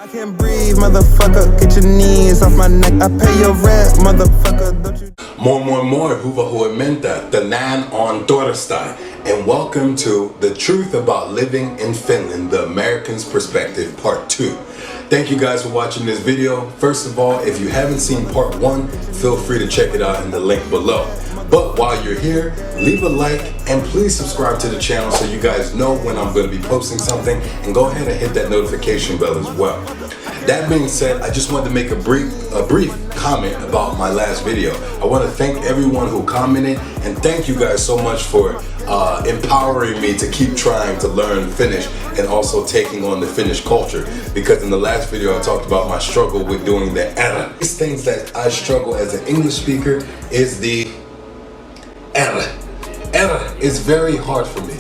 I can't breathe, motherfucker, get your knees off my neck. I pay your rent, motherfucker, don't you? More, hyvä huomenta, tänään on torstai, and welcome to The Truth About Living in Finland, the American's Perspective, Part 2. Thank you guys for watching this video. First of all, if you haven't seen Part 1, feel free to check it out in the link below. But while you're here, leave a like and please subscribe to the channel so you guys know when I'm going to be posting something, and go ahead and hit that notification bell as well. That being said, I just wanted to make a brief comment about my last video. I want to thank everyone who commented, and thank you guys so much for empowering me to keep trying to learn Finnish and also taking on the Finnish culture. Because in the last video I talked about my struggle with doing the R. These things that I struggle as an English speaker is the R. R is very hard for me.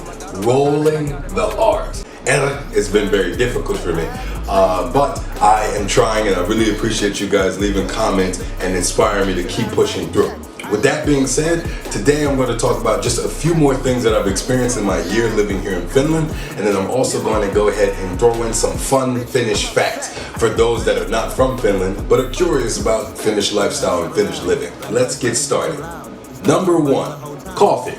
Rolling the R's. R has been very difficult for me. But I am trying, and I really appreciate you guys leaving comments and inspiring me to keep pushing through. With that being said, today I'm going to talk about just a few more things that I've experienced in my year living here in Finland, and then I'm also going to go ahead and throw in some fun Finnish facts for those that are not from Finland but are curious about Finnish lifestyle and Finnish living. Let's get started. Number 1, coffee.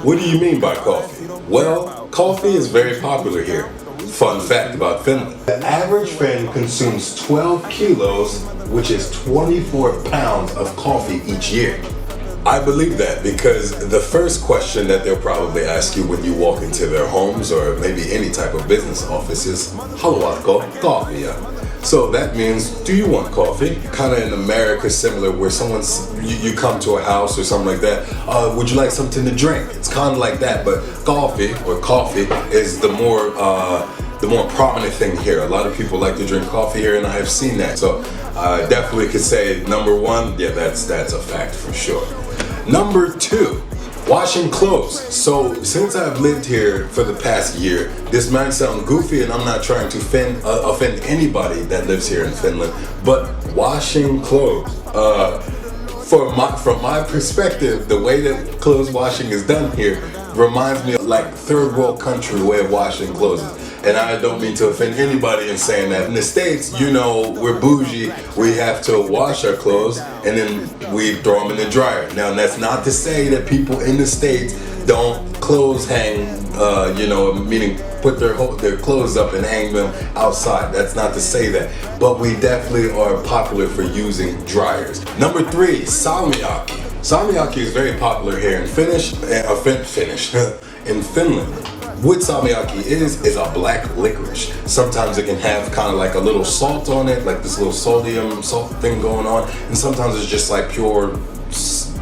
What do you mean by coffee? Well, coffee is very popular here. Fun fact about Finland. The average Finn consumes 12 kilos, which is 24 pounds of coffee each year. I believe that because the first question that they'll probably ask you when you walk into their homes or maybe any type of business office is, haluatko kahvia? So that means, do you want coffee? Kind of in America similar, where you come to a house or something like that. Would you like something to drink? It's kind of like that, but coffee is the more prominent thing here. A lot of people like to drink coffee here, and I have seen that. So I definitely could say number 1, yeah, that's a fact for sure. Number 2, washing clothes. So since I've lived here for the past year, this might sound goofy, and I'm not trying to offend anybody that lives here in Finland, but washing clothes, from my perspective, the way that clothes washing is done here reminds me of like third world country way of washing clothes. And I don't mean to offend anybody in saying that. In the States, you know, we're bougie. We have to wash our clothes and then we throw them in the dryer. Now, that's not to say that people in the States don't clothes hang, meaning put their clothes up and hang them outside. That's not to say that. But we definitely are popular for using dryers. Number 3, salmiakki. Salmiakki is very popular here in in Finland. What salmiakki is a black licorice. Sometimes it can have kind of like a little salt on it, like this little sodium salt thing going on, and sometimes it's just like pure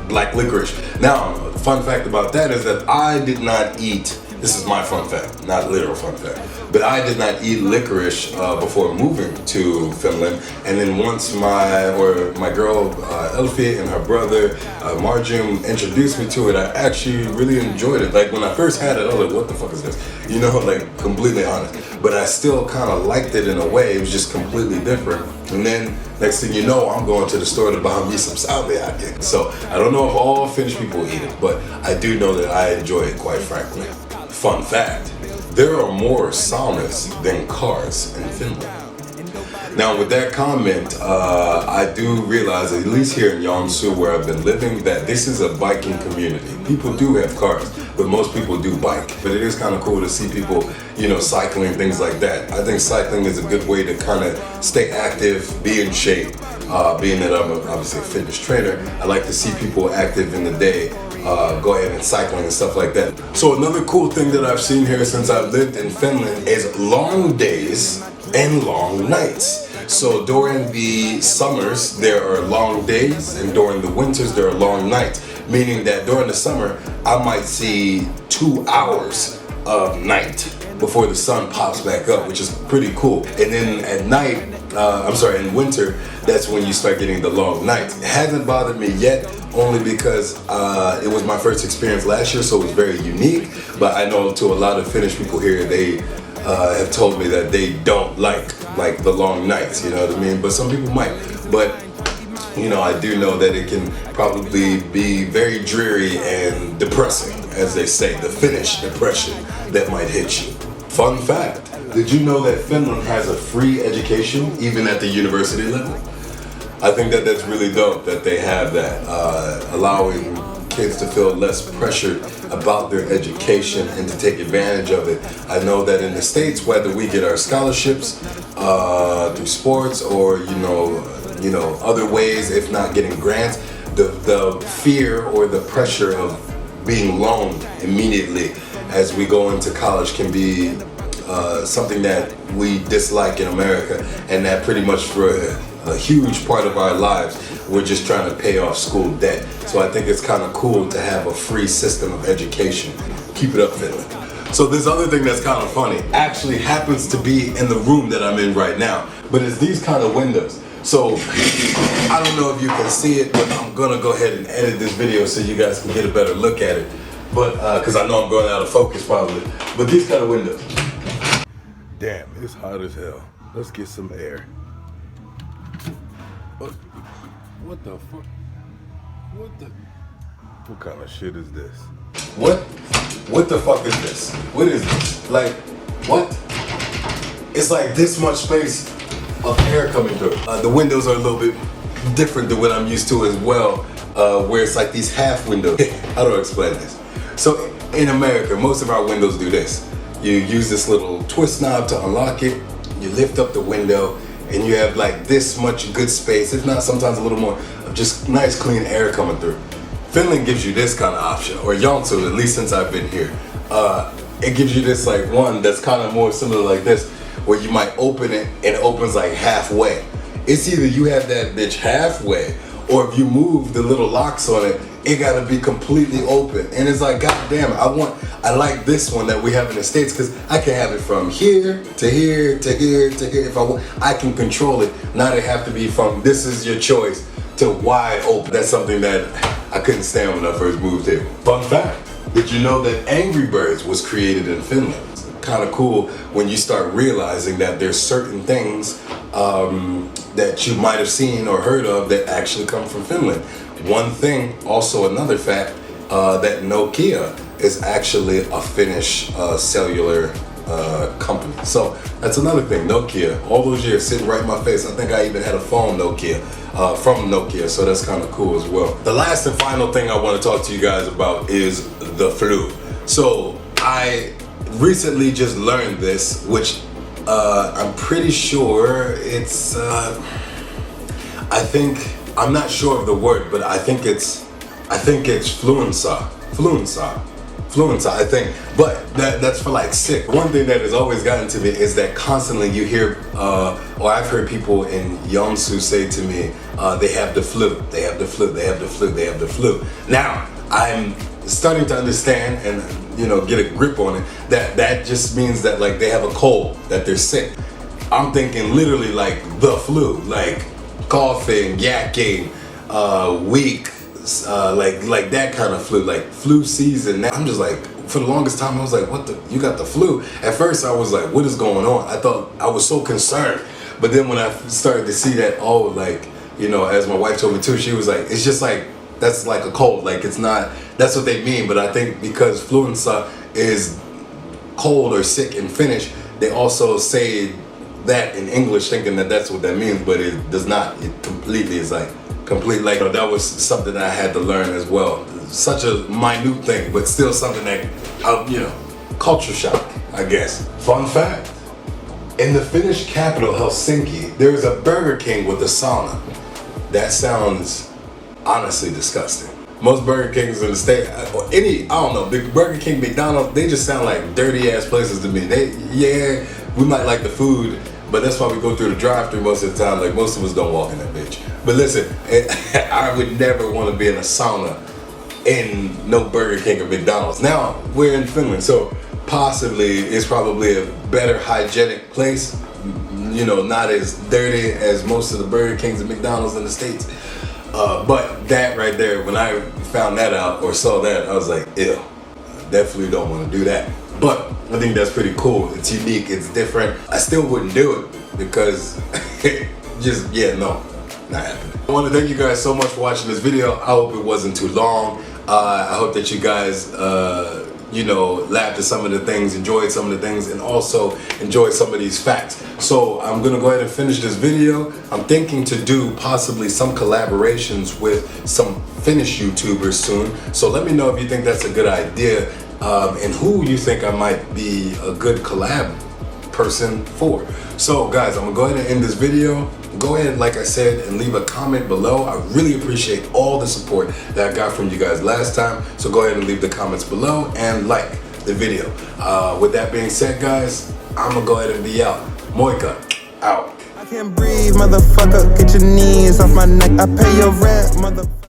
black licorice. Now, fun fact about that is that I did not eat, this is my fun fact, not literal fun fact, but I did not eat licorice before moving to Finland. And then once my girl Elfie and her brother Marjum introduced me to it, I actually really enjoyed it. Like when I first had it, I was like, what the fuck is this? You know, like completely honest. But I still kind of liked it in a way. It was just completely different. And then next thing you know, I'm going to the store to buy me some salmiakki. So I don't know if all Finnish people eat it, but I do know that I enjoy it, quite frankly. Fun fact, there are more saunas than cars in Finland. Now with that comment, I do realize, at least here in Joensuu where I've been living, that this is a biking community. People do have cars, but most people do bike. But it is kind of cool to see people, you know, cycling, things like that. I think cycling is a good way to kind of stay active, be in shape. Being that I'm obviously a fitness trainer, I like to see people active in the day. Go ahead and cycling and stuff like that. So another cool thing that I've seen here since I've lived in Finland is long days and long nights. So during the summers there are long days, and during the winters there are long nights, meaning that during the summer I might see 2 hours of night before the sun pops back up, which is pretty cool. And then at night, in winter, that's when you start getting the long nights. It hasn't bothered me yet, only because it was my first experience last year, so it was very unique. But I know to a lot of Finnish people here, they have told me that they don't like the long nights, you know what I mean? But some people might. But you know, I do know that it can probably be very dreary and depressing, as they say, the Finnish depression that might hit you. Fun fact, Did you know that Finland has a free education even at the university level? I think that that's really dope that they have that, allowing kids to feel less pressured about their education and to take advantage of it. I know that in the States, whether we get our scholarships through sports or other ways, if not getting grants, the fear or the pressure of being loaned immediately as we go into college can be something that we dislike in America, and that pretty much for a huge part of our lives we're just trying to pay off school debt. So I think it's kind of cool to have a free system of education. Keep it up, Finland. So this other thing that's kind of funny actually happens to be in the room that I'm in right now, but it's these kind of windows. So I don't know if you can see it, but I'm gonna go ahead and edit this video so you guys can get a better look at it. But because I know I'm going out of focus probably. But these kind of windows. Damn, it's hot as hell. Let's get some air. What the fuck? What kind of shit is this? What the fuck is this? What is this? Like, what? It's like this much space of air coming through. The windows are a little bit different than what I'm used to as well, where it's like these half windows. How do I explain this? So in America, most of our windows do this. You use this little twist knob to unlock it, you lift up the window, and you have like this much good space, if not sometimes a little more, of just nice clean air coming through. Finland gives you this kind of option, or Joensuu, at least since I've been here. It gives you this like one that's kind of more similar like this, where you might open it and it opens like halfway. It's either you have that bitch halfway, or if you move the little locks on it, it gotta be completely open. And it's like, god damn it, I like this one that we have in the States, because I can have it from here to here to here to here. If I want, I can control it. Not it have to be from this is your choice to wide open. That's something that I couldn't stand when I first moved here. Fun fact, did you know that Angry Birds was created in Finland? It's kind of cool when you start realizing that there's certain things that you might have seen or heard of that actually come from Finland. One thing, also another fact, that Nokia is actually a Finnish cellular company. So that's another thing, Nokia, all those years sitting right in my face. I think I even had a phone Nokia, from Nokia, so that's kind of cool as well. The last and final thing I want to talk to you guys about is the flu. So I recently just learned this, which I'm pretty sure it's, I'm not sure of the word, but I think it's fluenza, I think. But that's for like sick. One thing that has always gotten to me is that constantly you hear, or I've heard people in Joensuu say to me, they have the flu, they have the flu, they have the flu, they have the flu. Now, I'm starting to understand and get a grip on it, that just means that like they have a cold, that they're sick. I'm thinking literally like the flu, like coughing, yakking, weak, like that kind of flu, like flu season. Now I'm just like, for the longest time I was like, what the, you got the flu? At first I was like, what is going on? I thought, I was so concerned. But then when I started to see that, oh, like, as my wife told me too, she was like, it's just like, that's like a cold, like it's not, that's what they mean. But I think because fluenza is cold or sick in Finnish, they also say that in English thinking that that's what that means, but it does not. It completely is like, like, that was something that I had to learn as well. Such a minute thing, but still something that, culture shock, I guess. Fun fact, in the Finnish capital, Helsinki, there is a Burger King with a sauna. That sounds honestly disgusting. Most Burger Kings in the state, or I don't know, the Burger King, McDonald's, they just sound like dirty ass places to me. We might like the food, but that's why we go through the drive-thru most of the time. Like most of us don't walk in that bitch. But listen, I would never want to be in a sauna in no Burger King or McDonald's. Now we're in Finland, so possibly it's probably a better hygienic place. Not as dirty as most of the Burger Kings and McDonald's in the States. But that right there, when I found that out or saw that, I was like, ew, I definitely don't want to do that. But I think that's pretty cool. It's unique, it's different. I still wouldn't do it because no, not happening. I want to thank you guys so much for watching this video. I hope it wasn't too long. I hope that you guys, you know, laughed at some of the things, enjoyed some of the things, and also enjoyed some of these facts. So I'm gonna go ahead and finish this video. I'm thinking to do possibly some collaborations with some Finnish YouTubers soon. So let me know if you think that's a good idea, and who you think I might be a good collab person for. So guys, I'm gonna go ahead and end this video. Go ahead, like I said, and leave a comment below. I really appreciate all the support that I got from you guys last time. So go ahead and leave the comments below and like the video. With that being said, guys, I'm gonna go ahead and be out. Moika, out. I can't breathe, motherfucker. Get your knees off my neck. I pay your rent, motherfucker.